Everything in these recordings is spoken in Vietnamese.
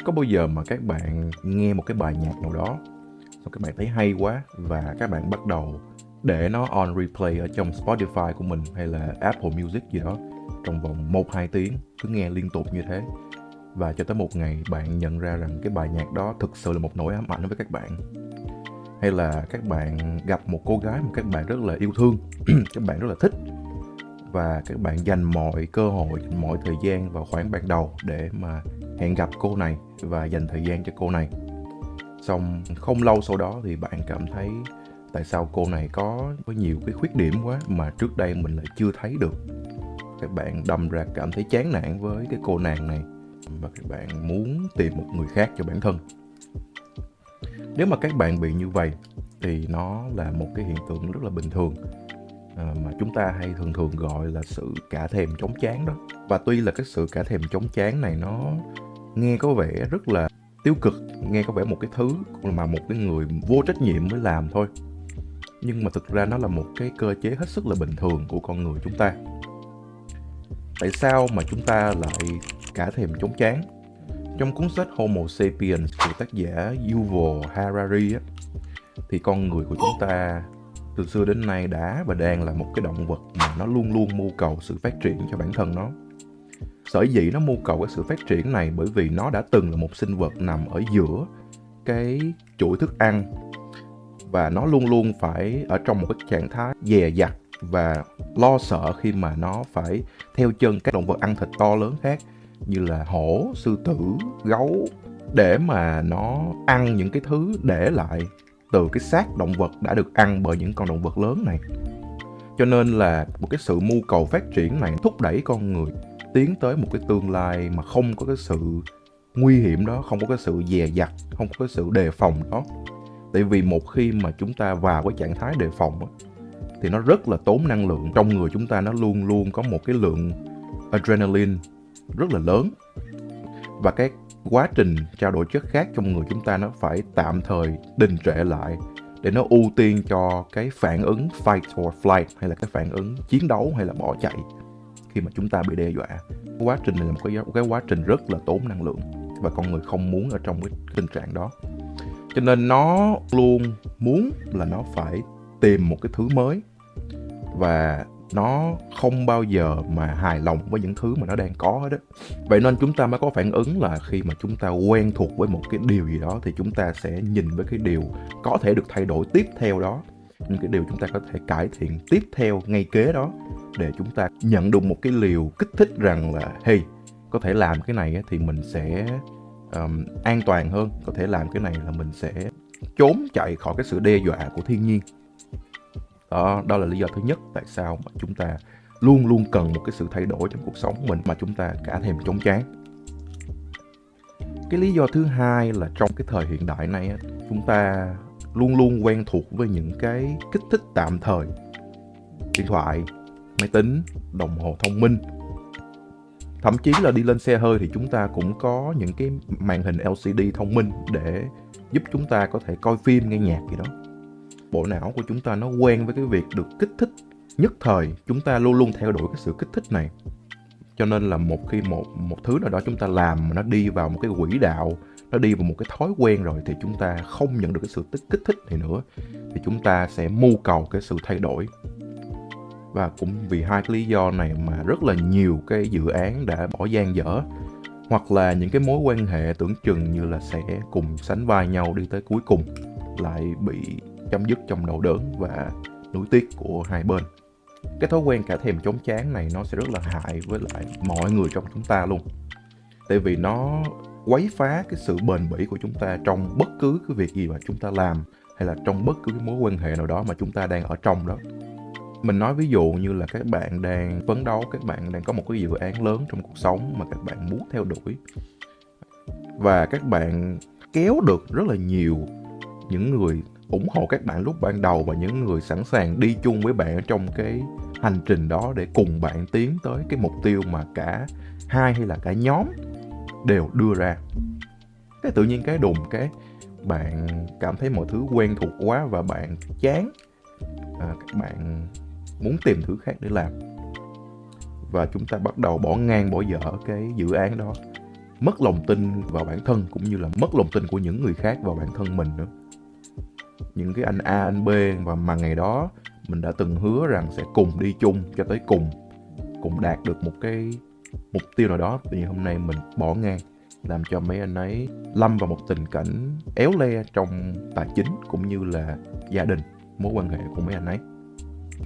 Có bao giờ mà các bạn nghe một cái bài nhạc nào đó, xong các bạn thấy hay quá và các bạn bắt đầu để nó on replay ở trong Spotify của mình hay là Apple Music gì đó trong vòng 1-2 tiếng, cứ nghe liên tục như thế. Và cho tới một ngày bạn nhận ra rằng cái bài nhạc đó thực sự là một nỗi ám ảnh với các bạn. Hay là các bạn gặp một cô gái mà các bạn rất là yêu thương, các bạn rất là thích, và các bạn dành mọi cơ hội, mọi thời gian vào khoảng ban đầu để mà hẹn gặp cô này và dành thời gian cho cô này. Xong không lâu sau đó thì bạn cảm thấy tại sao cô này có nhiều cái khuyết điểm quá mà trước đây mình lại chưa thấy được. Các bạn đâm ra cảm thấy chán nản với cái cô nàng này và các bạn muốn tìm một người khác cho bản thân. Nếu mà các bạn bị như vậy thì nó là một cái hiện tượng rất là bình thường, mà chúng ta hay thường thường gọi là sự cả thèm chóng chán đó. Và tuy là cái sự cả thèm chóng chán này nó nghe có vẻ rất là tiêu cực, nghe có vẻ một cái thứ mà một cái người vô trách nhiệm mới làm thôi, nhưng mà thực ra nó là một cái cơ chế hết sức là bình thường của con người chúng ta. Tại sao mà chúng ta lại cả thèm chóng chán? Trong cuốn sách Homo Sapiens của tác giả Yuval Harari á, thì con người của chúng ta từ xưa đến nay đã và đang là một cái động vật mà nó luôn luôn mưu cầu sự phát triển cho bản thân nó. Sở dĩ nó mưu cầu cái sự phát triển này bởi vì nó đã từng là một sinh vật nằm ở giữa cái chuỗi thức ăn, và nó luôn luôn phải ở trong một cái trạng thái dè dặt và lo sợ khi mà nó phải theo chân các động vật ăn thịt to lớn khác như là hổ, sư tử, gấu, để mà nó ăn những cái thứ để lại từ cái xác động vật đã được ăn bởi những con động vật lớn này. Cho nên là một cái sự mưu cầu phát triển này thúc đẩy con người tiến tới một cái tương lai mà không có cái sự nguy hiểm đó, không có cái sự dè dặt, không có cái sự đề phòng đó. Tại vì một khi mà chúng ta vào cái trạng thái đề phòng á, thì nó rất là tốn năng lượng. Trong người chúng ta nó luôn luôn có một cái lượng adrenaline rất là lớn, và cái quá trình trao đổi chất khác trong người chúng ta nó phải tạm thời đình trệ lại để nó ưu tiên cho cái phản ứng fight or flight, hay là cái phản ứng chiến đấu hay là bỏ chạy khi mà chúng ta bị đe dọa. Cái quá trình này là một cái quá trình rất là tốn năng lượng, và con người không muốn ở trong cái tình trạng đó. Cho nên nó luôn muốn là nó phải tìm một cái thứ mới, và nó không bao giờ mà hài lòng với những thứ mà nó đang có hết đó. Vậy nên chúng ta mới có phản ứng là khi mà chúng ta quen thuộc với một cái điều gì đó thì chúng ta sẽ nhìn với cái điều có thể được thay đổi tiếp theo đó, những cái điều chúng ta có thể cải thiện tiếp theo ngay kế đó, để chúng ta nhận được một cái liều kích thích rằng là hey, có thể làm cái này thì mình sẽ an toàn hơn, có thể làm cái này là mình sẽ trốn chạy khỏi cái sự đe dọa của thiên nhiên. Đó là lý do thứ nhất tại sao mà chúng ta luôn luôn cần một cái sự thay đổi trong cuộc sống mình, mà chúng ta cả thèm chóng chán. Cái lý do thứ hai là trong cái thời hiện đại này chúng ta luôn luôn quen thuộc với những cái kích thích tạm thời: điện thoại, máy tính, đồng hồ thông minh. Thậm chí là đi lên xe hơi thì chúng ta cũng có những cái màn hình LCD thông minh để giúp chúng ta có thể coi phim, nghe nhạc gì đó. Bộ não của chúng ta nó quen với cái việc được kích thích nhất thời, chúng ta luôn luôn theo đuổi cái sự kích thích này. Cho nên là một khi một thứ nào đó chúng ta làm mà nó đi vào một cái quỹ đạo, nó đi vào một cái thói quen rồi, thì chúng ta không nhận được cái sự kích thích này nữa, thì chúng ta sẽ mưu cầu cái sự thay đổi. Và cũng vì hai cái lý do này mà rất là nhiều cái dự án đã bỏ dang dở, hoặc là những cái mối quan hệ tưởng chừng như là sẽ cùng sánh vai nhau đi tới cuối cùng lại bị chấm dứt trong đau đớn và nuối tiếc của hai bên. Cái thói quen cả thèm chóng chán này nó sẽ rất là hại với lại mọi người trong chúng ta luôn. Tại vì nó quấy phá cái sự bền bỉ của chúng ta trong bất cứ cái việc gì mà chúng ta làm, hay là trong bất cứ cái mối quan hệ nào đó mà chúng ta đang ở trong đó. Mình nói ví dụ như là các bạn đang phấn đấu, các bạn đang có một cái dự án lớn trong cuộc sống mà các bạn muốn theo đuổi, và các bạn kéo được rất là nhiều những người ủng hộ các bạn lúc ban đầu, và những người sẵn sàng đi chung với bạn trong cái hành trình đó để cùng bạn tiến tới cái mục tiêu mà cả hai hay là cả nhóm đều đưa ra. Cái tự nhiên cái đùng cái bạn cảm thấy mọi thứ quen thuộc quá và bạn chán, các bạn muốn tìm thứ khác để làm, và chúng ta bắt đầu bỏ ngang bỏ dở cái dự án đó. mất lòng tin vào bản thân, cũng như là mất lòng tin của những người khác vào bản thân mình nữa. Những cái anh A, anh B mà ngày đó mình đã từng hứa rằng sẽ cùng đi chung cho tới cùng đạt được một cái mục tiêu nào đó, thì hôm nay mình bỏ ngang, làm cho mấy anh ấy lâm vào một tình cảnh éo le trong tài chính cũng như là gia đình, mối quan hệ của mấy anh ấy.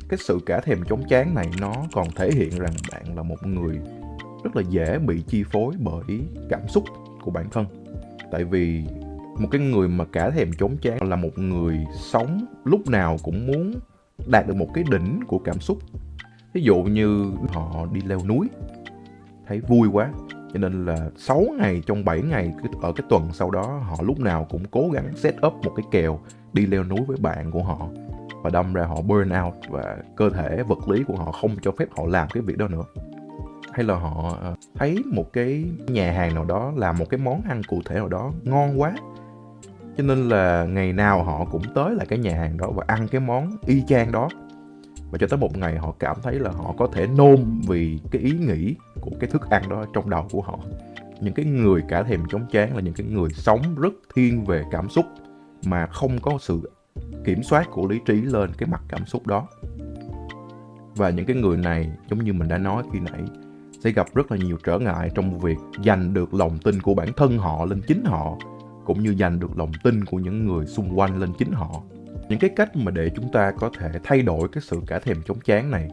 Cái sự cả thèm chóng chán này nó còn thể hiện rằng bạn là một người rất là dễ bị chi phối bởi cảm xúc của bản thân. Tại vì một cái người mà cả thèm chóng chán là một người sống lúc nào cũng muốn đạt được một cái đỉnh của cảm xúc. Ví dụ như họ đi leo núi, thấy vui quá, cho nên là 6 ngày trong 7 ngày ở cái tuần sau đó, họ lúc nào cũng cố gắng set up một cái kèo đi leo núi với bạn của họ. Và đâm ra họ burn out và cơ thể vật lý của họ không cho phép họ làm cái việc đó nữa. Hay là họ thấy một cái nhà hàng nào đó làm một cái món ăn cụ thể nào đó ngon quá, cho nên là ngày nào họ cũng tới lại cái nhà hàng đó và ăn cái món y chang đó. Và cho tới một ngày họ cảm thấy là họ có thể nôn vì cái ý nghĩ của cái thức ăn đó trong đầu của họ. Những cái người cả thèm chóng chán là những cái người sống rất thiên về cảm xúc mà không có sự kiểm soát của lý trí lên cái mặt cảm xúc đó. Và những cái người này, giống như mình đã nói khi nãy, sẽ gặp rất là nhiều trở ngại trong việc giành được lòng tin của bản thân họ lên chính họ, cũng như giành được lòng tin của những người xung quanh lên chính họ. Những cái cách mà để chúng ta có thể thay đổi cái sự cả thèm chóng chán này,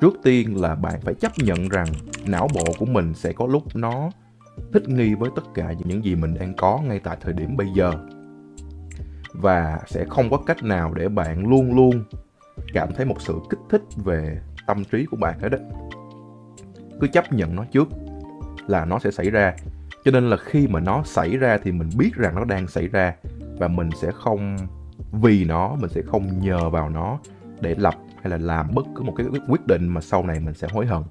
trước tiên là bạn phải chấp nhận rằng não bộ của mình sẽ có lúc nó thích nghi với tất cả những gì mình đang có ngay tại thời điểm bây giờ. Và sẽ không có cách nào để bạn luôn luôn cảm thấy một sự kích thích về tâm trí của bạn hết đó. Cứ chấp nhận nó trước là nó sẽ xảy ra. Cho nên là khi mà nó xảy ra thì mình biết rằng nó đang xảy ra, và mình sẽ không mình sẽ không nhờ vào nó để lập hay là làm bất cứ một cái quyết định mà sau này mình sẽ hối hận.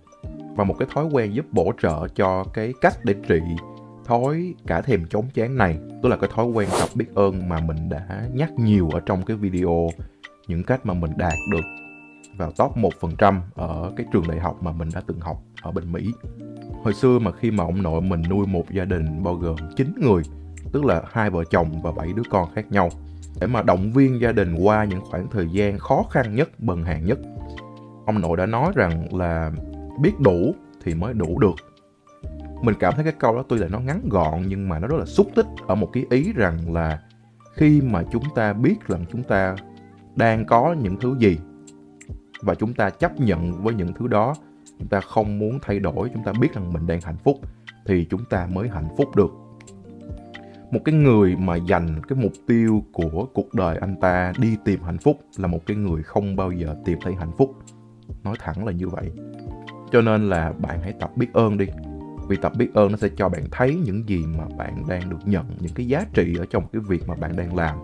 Và một cái thói quen giúp bổ trợ cho cái cách để trị thói cả thèm chóng chán này, đó là cái thói quen tập biết ơn mà mình đã nhắc nhiều ở trong cái video những cách mà mình đạt được vào top 1% ở cái trường đại học mà mình đã từng học ở bên Mỹ. Hồi xưa mà khi mà ông nội mình nuôi một gia đình bao gồm 9 người, tức là 2 vợ chồng và 7 đứa con khác nhau, để mà động viên gia đình qua những khoảng thời gian khó khăn nhất, bần hàng nhất, ông nội đã nói rằng là biết đủ thì mới đủ được. Mình cảm thấy cái câu đó tuy là nó ngắn gọn nhưng mà nó rất là xúc tích ở một cái ý rằng là khi mà chúng ta biết rằng chúng ta đang có những thứ gì và chúng ta chấp nhận với những thứ đó, chúng ta không muốn thay đổi, chúng ta biết rằng mình đang hạnh phúc, thì chúng ta mới hạnh phúc được. Một cái người mà dành cái mục tiêu của cuộc đời anh ta đi tìm hạnh phúc là một cái người không bao giờ tìm thấy hạnh phúc. Nói thẳng là như vậy. Cho nên là bạn hãy tập biết ơn đi. Vì tập biết ơn nó sẽ cho bạn thấy những gì mà bạn đang được nhận, những cái giá trị ở trong cái việc mà bạn đang làm.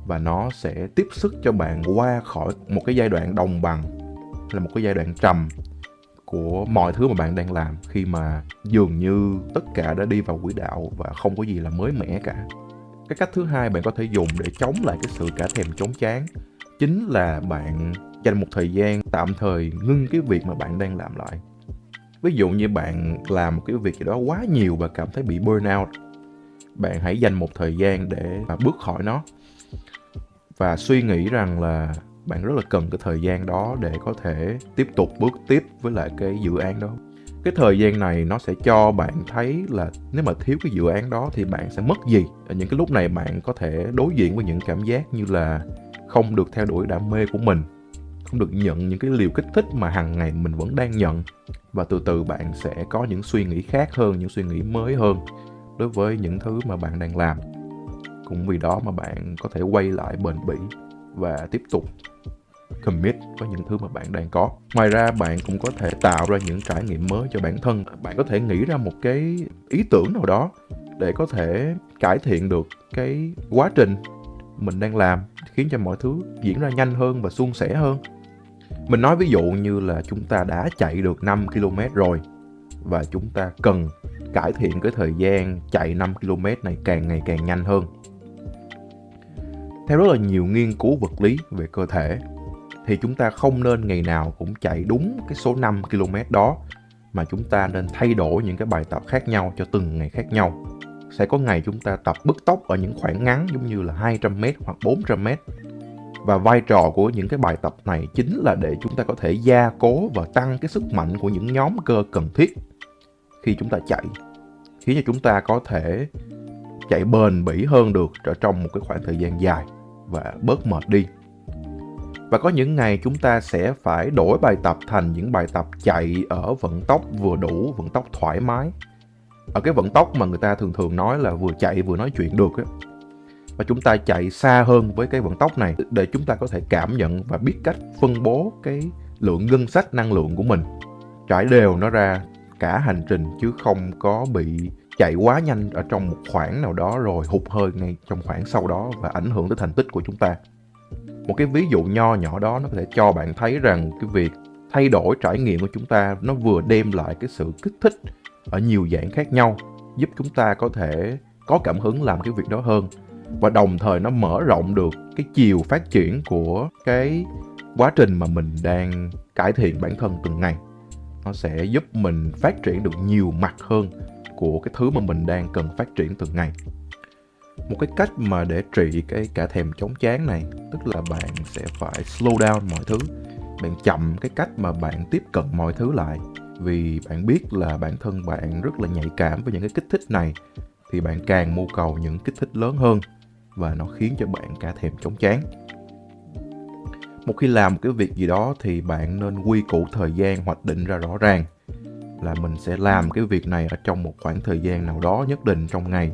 Và nó sẽ tiếp sức cho bạn qua khỏi một cái giai đoạn đồng bằng, là một cái giai đoạn trầm của mọi thứ mà bạn đang làm, khi mà dường như tất cả đã đi vào quỹ đạo và không có gì là mới mẻ cả. Cái cách thứ hai bạn có thể dùng để chống lại cái sự cả thèm chóng chán chính là bạn dành một thời gian tạm thời ngưng cái việc mà bạn đang làm lại. Ví dụ như bạn làm một cái việc gì đó quá nhiều và cảm thấy bị burn out, bạn hãy dành một thời gian để bước khỏi nó và suy nghĩ rằng là bạn rất là cần cái thời gian đó để có thể tiếp tục bước tiếp với lại cái dự án đó. Cái thời gian này nó sẽ cho bạn thấy là nếu mà thiếu cái dự án đó thì bạn sẽ mất gì. Ở những cái lúc này bạn có thể đối diện với những cảm giác như là không được theo đuổi đam mê của mình, không được nhận những cái liều kích thích mà hàng ngày mình vẫn đang nhận. Và từ từ bạn sẽ có những suy nghĩ khác hơn, những suy nghĩ mới hơn đối với những thứ mà bạn đang làm. Cũng vì đó mà bạn có thể quay lại bền bỉ và tiếp tục commit với những thứ mà bạn đang có. Ngoài ra bạn cũng có thể tạo ra những trải nghiệm mới cho bản thân. Bạn có thể nghĩ ra một cái ý tưởng nào đó để có thể cải thiện được cái quá trình mình đang làm, khiến cho mọi thứ diễn ra nhanh hơn và suôn sẻ hơn. Mình nói ví dụ như là chúng ta đã chạy được 5 km rồi và chúng ta cần cải thiện cái thời gian chạy 5 km này càng ngày càng nhanh hơn. Theo rất là nhiều nghiên cứu vật lý về cơ thể thì chúng ta không nên ngày nào cũng chạy đúng cái số 5 km đó, mà chúng ta nên thay đổi những cái bài tập khác nhau cho từng ngày khác nhau. Sẽ có ngày chúng ta tập bứt tốc ở những khoảng ngắn giống như là 200m hoặc 400m. Và vai trò của những cái bài tập này chính là để chúng ta có thể gia cố và tăng cái sức mạnh của những nhóm cơ cần thiết khi chúng ta chạy, khiến cho chúng ta có thể chạy bền bỉ hơn được trong một cái khoảng thời gian dài và bớt mệt đi. Và có những ngày chúng ta sẽ phải đổi bài tập thành những bài tập chạy ở vận tốc vừa đủ, vận tốc thoải mái. Ở cái vận tốc mà người ta thường thường nói là vừa chạy vừa nói chuyện được á. Và chúng ta chạy xa hơn với cái vận tốc này để chúng ta có thể cảm nhận và biết cách phân bố cái lượng ngân sách năng lượng của mình, trải đều nó ra cả hành trình, chứ không có bị chạy quá nhanh ở trong một khoảng nào đó rồi hụt hơi ngay trong khoảng sau đó và ảnh hưởng tới thành tích của chúng ta. Một cái ví dụ nho nhỏ đó nó có thể cho bạn thấy rằng cái việc thay đổi trải nghiệm của chúng ta nó vừa đem lại cái sự kích thích ở nhiều dạng khác nhau, giúp chúng ta có thể có cảm hứng làm cái việc đó hơn, và đồng thời nó mở rộng được cái chiều phát triển của cái quá trình mà mình đang cải thiện bản thân từng ngày. Nó sẽ giúp mình phát triển được nhiều mặt hơn của cái thứ mà mình đang cần phát triển từng ngày. Một cái cách mà để trị cái cả thèm chóng chán này, tức là bạn sẽ phải slow down mọi thứ. Bạn chậm cái cách mà bạn tiếp cận mọi thứ lại. Vì bạn biết là bản thân bạn rất là nhạy cảm với những cái kích thích này, thì bạn càng mưu cầu những kích thích lớn hơn và nó khiến cho bạn cả thèm chóng chán. Một khi làm một cái việc gì đó thì bạn nên quy củ thời gian, hoạch định ra rõ ràng là mình sẽ làm cái việc này ở trong một khoảng thời gian nào đó nhất định trong ngày.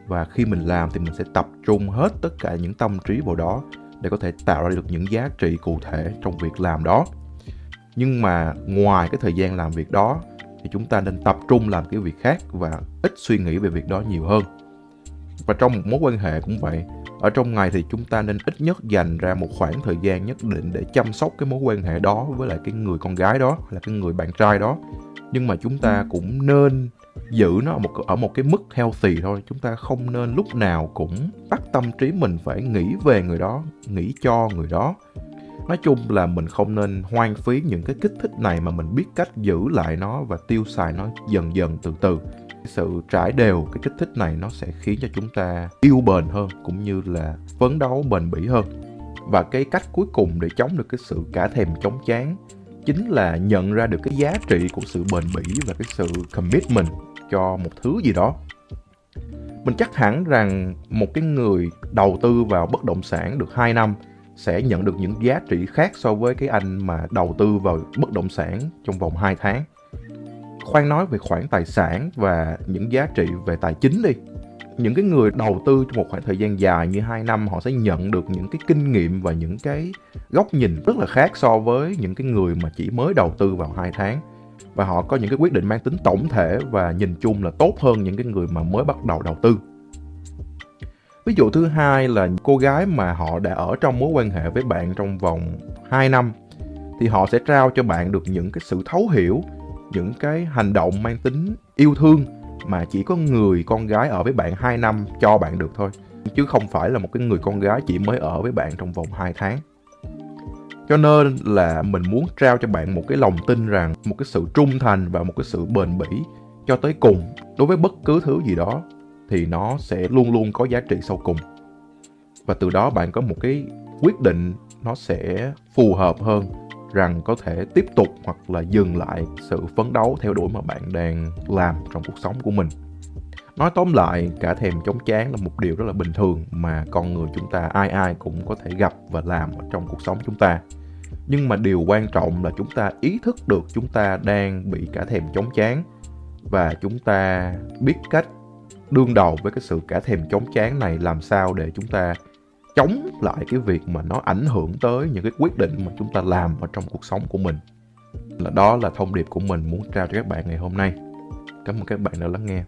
Và khi mình làm thì mình sẽ tập trung hết tất cả những tâm trí vào đó để có thể tạo ra được những giá trị cụ thể trong việc làm đó. Nhưng mà ngoài cái thời gian làm việc đó thì chúng ta nên tập trung làm cái việc khác và ít suy nghĩ về việc đó nhiều hơn. Và trong một mối quan hệ cũng vậy. Ở trong ngày thì chúng ta nên ít nhất dành ra một khoảng thời gian nhất định để chăm sóc cái mối quan hệ đó với lại cái người con gái đó, hay là cái người bạn trai đó. Nhưng mà chúng ta cũng nên giữ nó ở một cái mức healthy thôi. Chúng ta không nên lúc nào cũng bắt tâm trí mình phải nghĩ về người đó, nghĩ cho người đó. Nói chung là mình không nên hoang phí những cái kích thích này, mà mình biết cách giữ lại nó và tiêu xài nó dần dần từ từ. Sự trải đều cái kích thích này nó sẽ khiến cho chúng ta yêu bền hơn, cũng như là phấn đấu bền bỉ hơn. Và cái cách cuối cùng để chống được cái sự cả thèm chóng chán chính là nhận ra được cái giá trị của sự bền bỉ và cái sự commitment cho một thứ gì đó. Mình chắc hẳn rằng một cái người đầu tư vào bất động sản được 2 năm sẽ nhận được những giá trị khác so với cái anh mà đầu tư vào bất động sản trong vòng 2 tháng. Khoan nói về khoản tài sản và những giá trị về tài chính đi. Những cái người đầu tư trong một khoảng thời gian dài như 2 năm, họ sẽ nhận được những cái kinh nghiệm và những cái góc nhìn rất là khác so với những cái người mà chỉ mới đầu tư vào 2 tháng. Và họ có những cái quyết định mang tính tổng thể và nhìn chung là tốt hơn những cái người mà mới bắt đầu đầu tư. Ví dụ thứ hai là cô gái mà họ đã ở trong mối quan hệ với bạn trong vòng 2 năm thì họ sẽ trao cho bạn được những cái sự thấu hiểu, những cái hành động mang tính yêu thương mà chỉ có người con gái ở với bạn 2 năm cho bạn được thôi, chứ không phải là một cái người con gái chỉ mới ở với bạn trong vòng 2 tháng. Cho nên là mình muốn trao cho bạn một cái lòng tin rằng một cái sự trung thành và một cái sự bền bỉ cho tới cùng đối với bất cứ thứ gì đó thì nó sẽ luôn luôn có giá trị sau cùng. Và từ đó bạn có một cái quyết định nó sẽ phù hợp hơn rằng có thể tiếp tục hoặc là dừng lại sự phấn đấu theo đuổi mà bạn đang làm trong cuộc sống của mình. Nói tóm lại, cả thèm chóng chán là một điều rất là bình thường mà con người chúng ta ai ai cũng có thể gặp và làm ở trong cuộc sống chúng ta. Nhưng mà điều quan trọng là chúng ta ý thức được chúng ta đang bị cả thèm chóng chán và chúng ta biết cách đương đầu với cái sự cả thèm chóng chán này làm sao để chúng ta chống lại cái việc mà nó ảnh hưởng tới những cái quyết định mà chúng ta làm ở trong cuộc sống của mình. Đó là thông điệp của mình muốn trao cho các bạn ngày hôm nay. Cảm ơn các bạn đã lắng nghe.